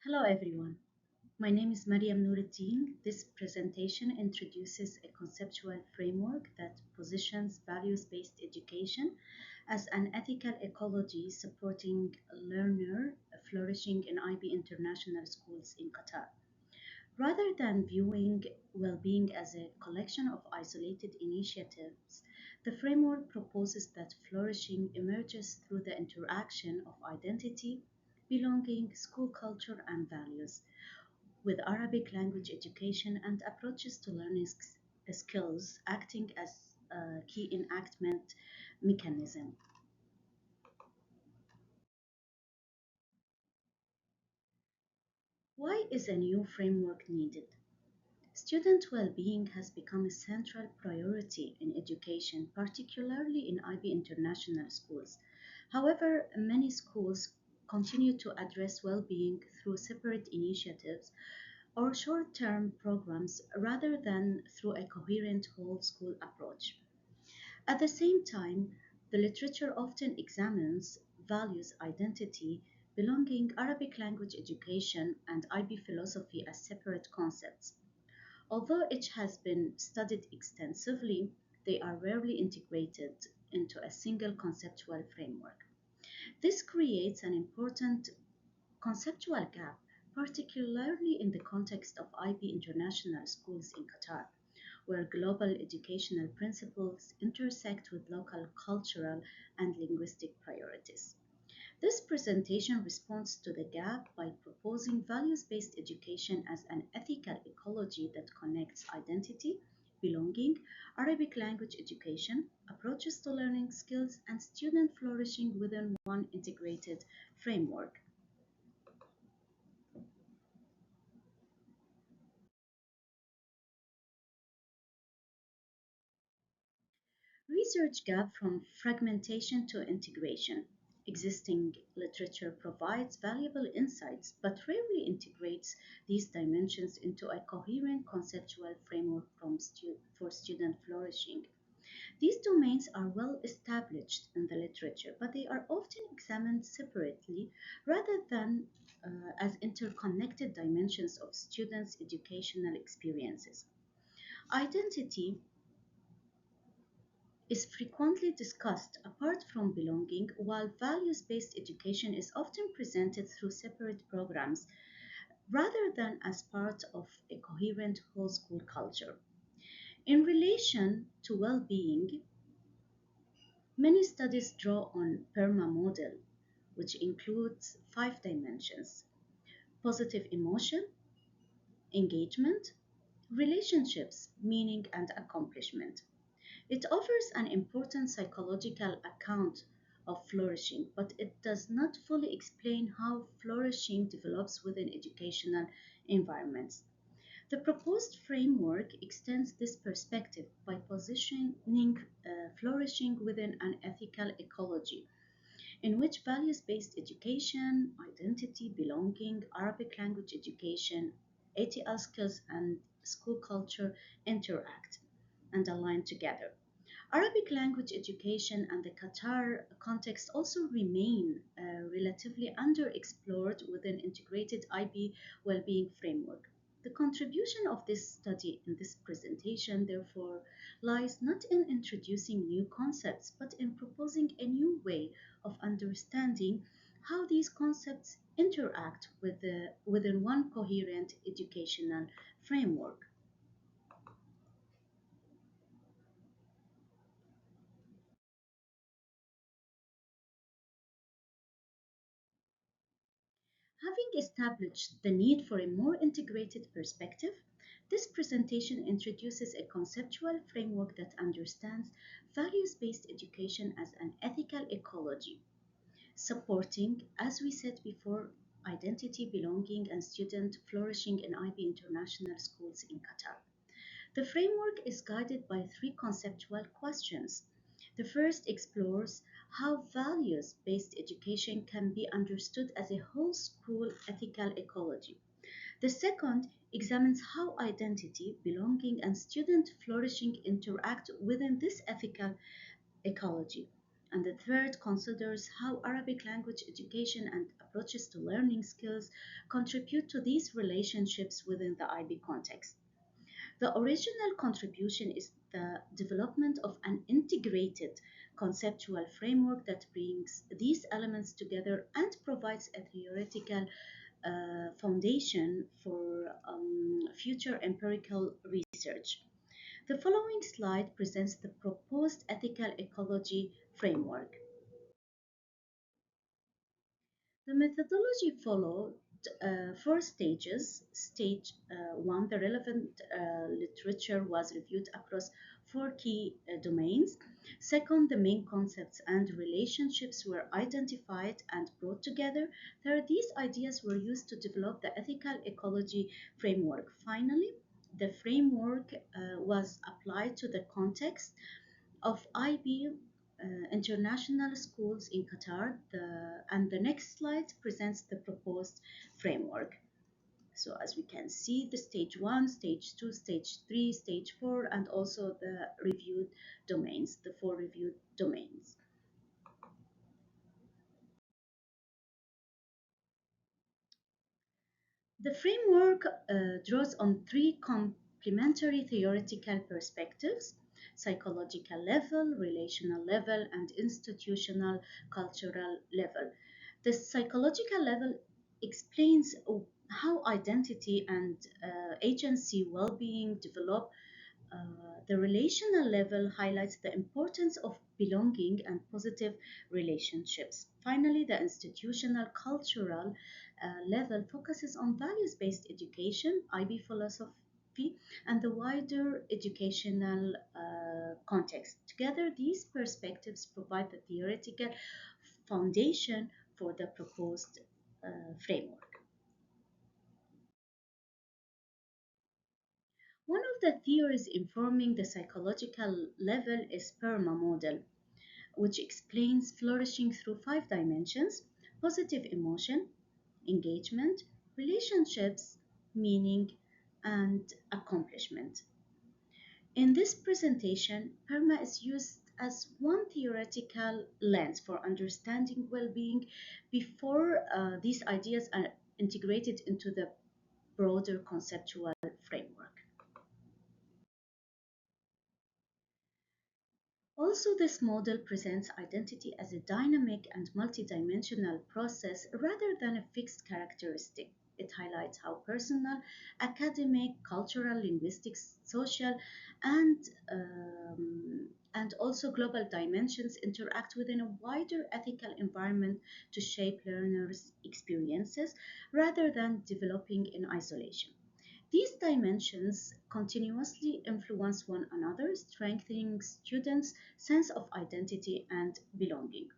Hello everyone, my name is Mariam Nuruddin. This presentation introduces a conceptual framework that positions values-based education as an ethical ecology supporting learner flourishing in IB international schools in Qatar. Rather than viewing well-being as a collection of isolated initiatives, the framework proposes that flourishing emerges through the interaction of identity, belonging, school culture, and values, with Arabic language education and approaches to learning skills acting as a key enactment mechanism. Why is a new framework needed? Student well-being has become a central priority in education, particularly in IB international schools. However, many schools continue to address well-being through separate initiatives or short-term programs rather than through a coherent whole school approach. At the same time, the literature often examines values, identity, belonging, Arabic language education, and IB philosophy as separate concepts. Although each has been studied extensively, they are rarely integrated into a single conceptual framework. This creates an important conceptual gap, particularly in the context of IB international schools in Qatar, where global educational principles intersect with local cultural and linguistic priorities. This presentation responds to the gap by proposing values-based education as an ethical ecology that connects identity, belonging, Arabic language education, approaches to learning skills, and student flourishing within one integrated framework. Research gap from fragmentation to integration. Existing literature provides valuable insights but rarely integrates these dimensions into a coherent conceptual framework for student flourishing. These domains are well established in the literature, but they are often examined separately rather than as interconnected dimensions of students' educational experiences. Identity is frequently discussed apart from belonging, while values based education is often presented through separate programs rather than as part of a coherent whole school culture. In relation to well being, many studies draw on PERMA model, which includes five dimensions: positive emotion, engagement, relationships, meaning, and accomplishment. It offers an important psychological account of flourishing, but it does not fully explain how flourishing develops within educational environments. The proposed framework extends this perspective by positioning flourishing within an ethical ecology in which values based education, identity, belonging, Arabic language education, ATL skills, and school culture interact and align together. Arabic language education and the Qatar context also remain relatively underexplored within integrated IB well-being framework. The contribution of this study in this presentation, therefore, lies not in introducing new concepts, but in proposing a new way of understanding how these concepts interact within one coherent educational framework. Having established the need for a more integrated perspective, this presentation introduces a conceptual framework that understands values-based education as an ethical ecology, supporting, as we said before, identity, belonging, and student flourishing in IB international schools in Qatar. The framework is guided by three conceptual questions. The first explores how values based education can be understood as a whole school ethical ecology. The second examines how identity, belonging, and student flourishing interact within this ethical ecology. And the third considers how Arabic language education and approaches to learning skills contribute to these relationships within the IB context. The original contribution is the development of an integrated conceptual framework that brings these elements together and provides a theoretical foundation for future empirical research. The following slide presents the proposed ethical ecology framework. The methodology followed four stages. Stage one, the relevant literature was reviewed across four key domains. Second, the main concepts and relationships were identified and brought together. Third, these ideas were used to develop the ethical ecology framework. Finally, the framework was applied to the context of IB international schools in Qatar. And the next slide presents the proposed framework. So as we can see, the stage one, stage two, stage three, stage four, and also the reviewed domains, the four reviewed domains. The framework draws on three complementary theoretical perspectives: psychological level, relational level, and institutional cultural level. The psychological level explains how identity and agency well being develop. The relational level highlights the importance of belonging and positive relationships. Finally, the institutional cultural level focuses on values based education, IB philosophy, and the wider educational context. Together, these perspectives provide the theoretical foundation for the proposed framework. One of the theories informing the psychological level is PERMA model, which explains flourishing through five dimensions: positive emotion, engagement, relationships, meaning, and accomplishment. In this presentation, PERMA is used as one theoretical lens for understanding well being before these ideas are integrated into the broader conceptual framework. Also, this model presents identity as a dynamic and multidimensional process rather than a fixed characteristic. It highlights how personal, academic, cultural, linguistic, social, and and also global dimensions interact within a wider ethical environment to shape learners' experiences rather than developing in isolation. These dimensions continuously influence one another, strengthening students' sense of identity and belonging.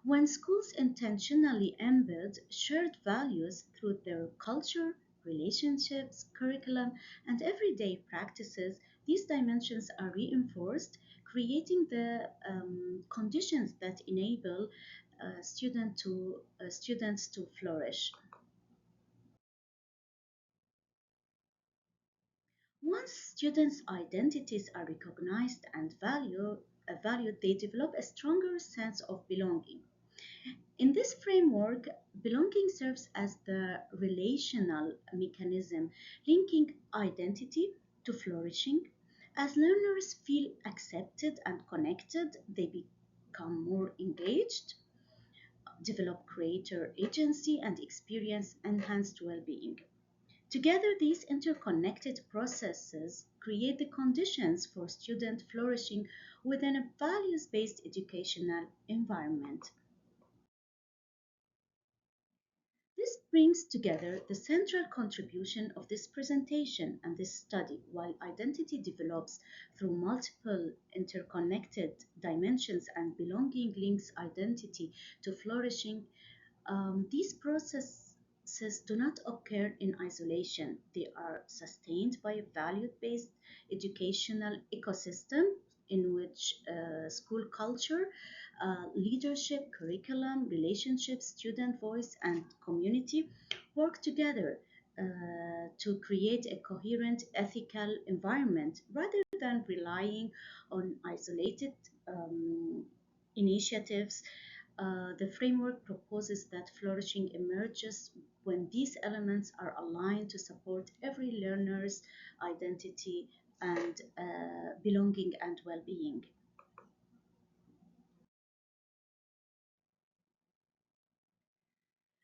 When schools intentionally embed shared values through their culture, relationships, curriculum, and everyday practices, these dimensions are reinforced, creating the conditions that enable students to flourish. Once students' identities are recognized and valued, they develop a stronger sense of belonging. In this framework, belonging serves as the relational mechanism linking identity to flourishing. As learners feel accepted and connected, they become more engaged, develop greater agency, and experience enhanced well being. Together, these interconnected processes create the conditions for student flourishing within a values based educational environment. This brings together the central contribution of this presentation and this study. While identity develops through multiple interconnected dimensions and belonging links identity to flourishing, these processes do not occur in isolation. They are sustained by a value-based educational ecosystem in which school culture, leadership, curriculum, relationships, student voice, and community work together to create a coherent ethical environment rather than relying on isolated initiatives. The framework proposes that flourishing emerges when these elements are aligned to support every learner's identity and belonging and well-being.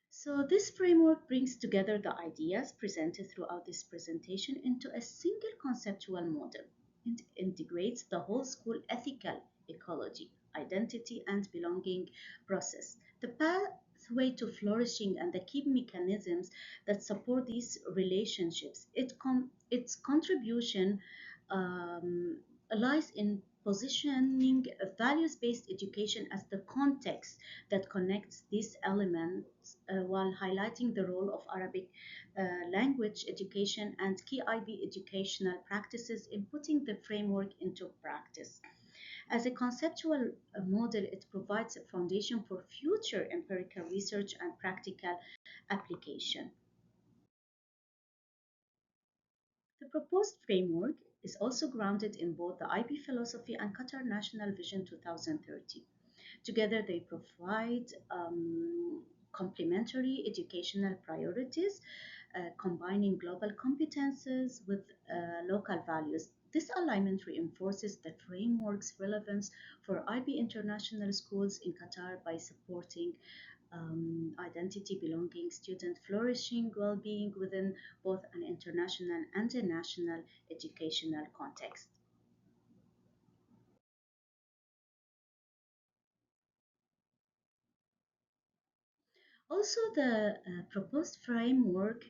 So this framework brings together the ideas presented throughout this presentation into a single conceptual model. It integrates the whole school ethical, ecology, identity, and belonging process, the pathway to flourishing, and the key mechanisms that support these relationships. Its contribution um, lies in positioning values-based education as the context that connects these elements while highlighting the role of Arabic language education and key IB educational practices in putting the framework into practice. As a conceptual model, it provides a foundation for future empirical research and practical application. The proposed framework is also grounded in both the IB philosophy and Qatar National Vision 2030. Together, they provide complementary educational priorities, combining global competences with local values. This alignment reinforces the framework's relevance for IB international schools in Qatar by supporting identity, belonging, student flourishing, well-being within both an international and a national educational context. Also, the proposed framework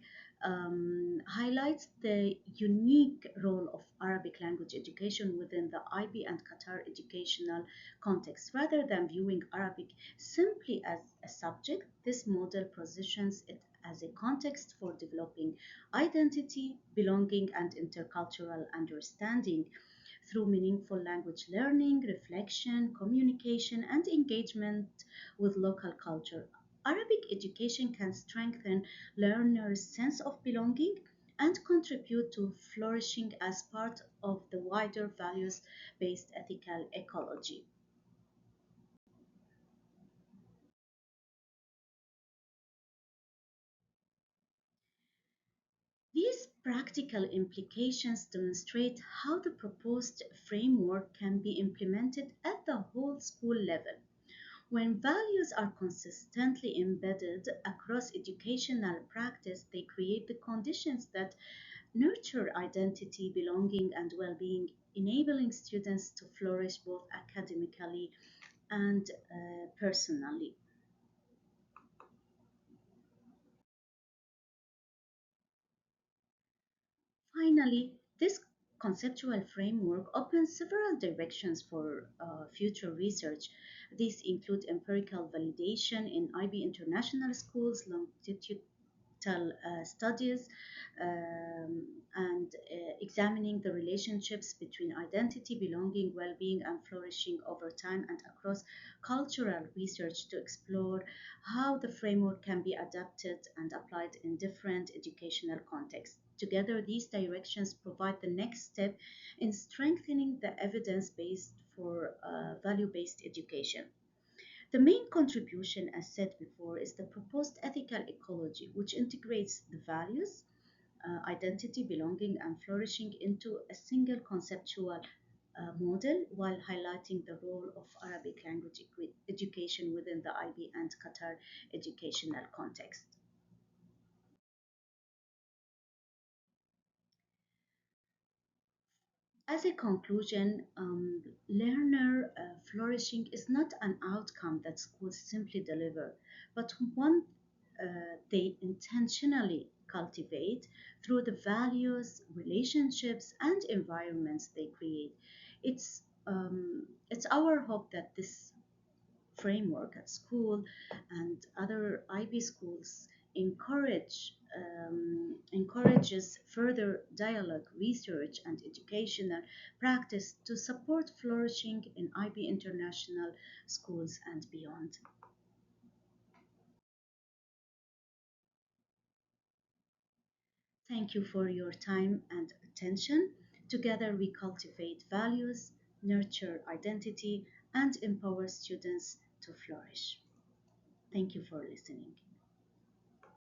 highlights the unique role of Arabic language education within the IB and Qatar educational context. Rather than viewing Arabic simply as a subject, this model positions it as a context for developing identity, belonging, and intercultural understanding through meaningful language learning, reflection, communication, and engagement with local culture. Arabic education can strengthen learners' sense of belonging and contribute to flourishing as part of the wider values based ethical ecology. These practical implications demonstrate how the proposed framework can be implemented at the whole school level. When values are consistently embedded across educational practice, they create the conditions that nurture identity, belonging, and well being, enabling students to flourish both academically and personally. Finally, this conceptual framework opens several directions for future research. These include empirical validation in IB international schools, studies, and examining the relationships between identity, belonging, well being, and flourishing over time and across cultural research to explore how the framework can be adapted and applied in different educational contexts. Together, these directions provide the next step in strengthening the evidence base for value based education. The main contribution, as said before, is the proposed ethical ecology, which integrates the values, identity, belonging, and flourishing into a single conceptual model while highlighting the role of Arabic language education within the IB and Qatar educational context. As a conclusion, learner flourishing is not an outcome that schools simply deliver, but one they intentionally cultivate through the values, relationships, and environments they create. It's our hope that this framework at school and other IB schools encourages further dialogue, research, and educational practice to support flourishing in IB international schools and beyond. Thank you for your time and attention. Together we cultivate values, nurture identity, and empower students to flourish. Thank you for listening.